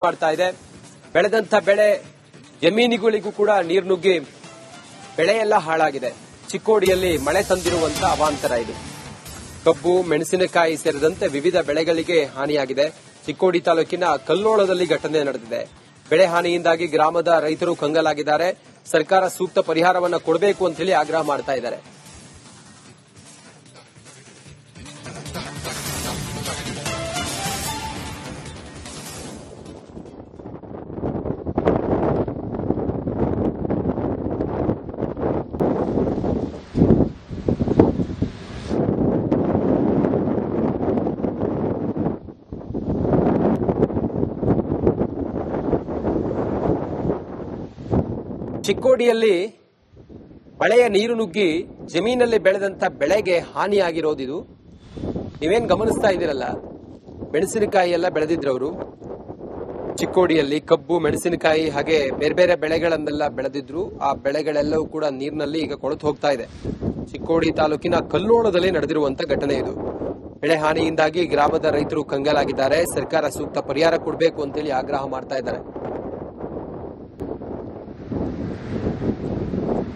ಮಾಡ್ತಾ ಇದೆ. ಬೆಳೆದಂತ ಬೆಳೆ ಜಮೀನುಗಳಿಗೂ ಕೂಡ ನೀರು ನುಗ್ಗಿ ಬೆಳೆಯೆಲ್ಲ ಹಾಳಾಗಿದೆ. ಚಿಕ್ಕೋಡಿಯಲ್ಲಿ ಮಳೆ ತಂದಿರುವಂತ ಅವಾಂತರ ಇದು. ಕಬ್ಬು, ಮೆಣಸಿನಕಾಯಿ ಸೇರಿದಂತೆ ವಿವಿಧ ಬೆಳೆಗಳಿಗೆ ಹಾನಿಯಾಗಿದೆ. ಚಿಕ್ಕೋಡಿ ತಾಲೂಕಿನ ಕಲ್ಲೋಳದಲ್ಲಿ ಘಟನೆ ನಡೆದಿದೆ. ಬೆಳೆ ಹಾನಿಯಿಂದಾಗಿ ಗ್ರಾಮದ ರೈತರು ಕಂಗಾಲಾಗಿದ್ದಾರೆ. ಸರ್ಕಾರ ಸೂಕ್ತ ಪರಿಹಾರವನ್ನು ಕೊಡಬೇಕು ಅಂತ ಹೇಳಿ ಆಗ್ರಹ ಮಾಡ್ತಾ ಇದ್ದಾರೆ. ಚಿಕ್ಕೋಡಿಯಲ್ಲಿ ಮಳೆಯ ನೀರು ನುಗ್ಗಿ ಜಮೀನಲ್ಲಿ ಬೆಳೆದಂತ ಬೆಳೆಗೆ ಹಾನಿಯಾಗಿರೋದಿದು. ನೀವೇನ್ ಗಮನಿಸ್ತಾ ಇದ್ದೀರಲ್ಲ, ಮೆಣಸಿನಕಾಯಿ ಎಲ್ಲ ಬೆಳೆದಿದ್ರವರು ಚಿಕ್ಕೋಡಿಯಲ್ಲಿ ಕಬ್ಬು, ಮೆಣಸಿನಕಾಯಿ ಹಾಗೆ ಬೇರೆ ಬೇರೆ ಬೆಳೆಗಳನ್ನೆಲ್ಲ ಬೆಳೆದಿದ್ರು. ಆ ಬೆಳೆಗಳೆಲ್ಲವೂ ಕೂಡ ನೀರಿನಲ್ಲಿ ಈಗ ಕೊಳೆತು ಹೋಗ್ತಾ ಇದೆ. ಚಿಕ್ಕೋಡಿ ತಾಲೂಕಿನ ಕಲ್ಲೋಳದಲ್ಲಿ ನಡೆದಿರುವಂತ ಘಟನೆ ಇದು. ಬೆಳೆ ಹಾನಿಯಿಂದಾಗಿ ಗ್ರಾಮದ ರೈತರು ಕಂಗಾಲಾಗಿದ್ದಾರೆ. ಸರ್ಕಾರ ಸೂಕ್ತ ಪರಿಹಾರ ಕೊಡಬೇಕು ಅಂತೇಳಿ ಆಗ್ರಹ ಮಾಡ್ತಾ ಇದ್ದಾರೆ.